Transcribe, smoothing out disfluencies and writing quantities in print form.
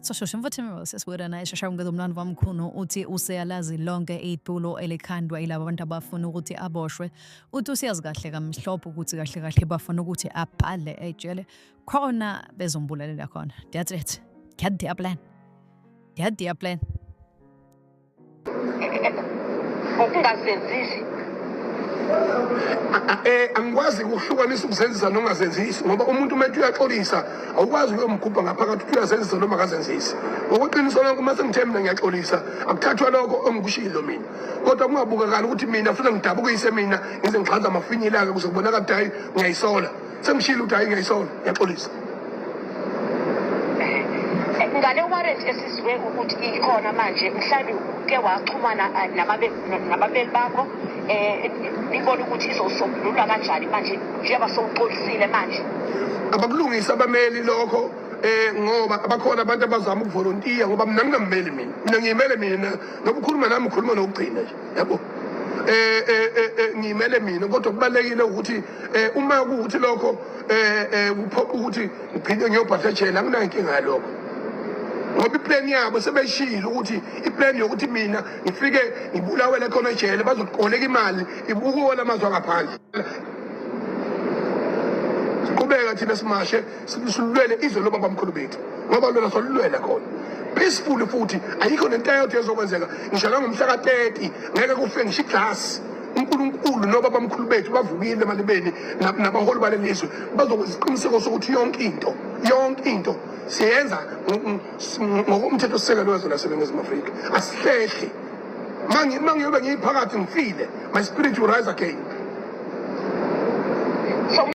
Soshosho mvuthimelo sesiwudana eshashangwe umlando wamkhulu uthi useyalazi lonke itulo elikhandwa yilabo abantu abafuna ukuthi aboshwe uthi usiyazi kahle kamhlophe ukuthi kahle kahle bafuna ukuthi abhale ejele khona bezombulalela khona that's it get their plan ukungazenzisi angikwazi ukuhlukanisa ukuzenzisa nongazenzisi ngoba umuntu umethu uyaxolisa awukwazi ukuyomkhupha ngaphakathi ukuthi uyazenzisa noma akazenzisi ngokuqiniso lonke uma sengithe mina ngiyaxolisa akuthathwa lokho engikushilo mina kodwa kungabukakala ukuthi mina futhi ngidabukise mina ngize ngixhanza amafinyilaka kuze kubonakala ukuthi hayi ngiyayisola sengishilo ukuthi hayi ngiyayisola ngiyaxolisa ngale warrant esizwe ukuthi ikhona manje mhlawumbe uke waxhumana nababeli bakho nibona ukuthi izosombululwa kanjani manje njengoba sowuxolisile manje abakulungisa abameli lokho ngoba abakhona abantu abazama ukuvolontiya ngoba mina ngingammeli mina ngiyimele mina ngoba ukhuluma nami ukhuluma nokugcina nje yabo ngiyimele mina kodwa kubalekile ukuthi uma kuthi lokho kuphoqa ukuthi ngiphinde ngiyobhatha ejele anginayo inkinga yalokho ngoba iplan yabo sebeshilo ukuthi iplan yokuthi mina ngifike ngibulawele khona ejele bazoqoleka imali ibukuwona amazwe angaphandle siqhubeka thina simashe silulwele izwe loba bamkhulu bethu ngoba lona solulwele khona peaceful futhi ayikho nento eyodwa ezokwenzeka ngisho ngomhla ka-30 ngeke kufike ngisho iglass uNkulunkulu noba bamkhulu bethu bavukile emalibeni nabaholi balelizwe bazokwenza isiqiniseko sokuthi yonke into siyenza ngokomthetho sisekelo wezwe laseNingizimu Afrika asihlehli mangiyobe ngiyiphakathi ngifile my spirit will rise again.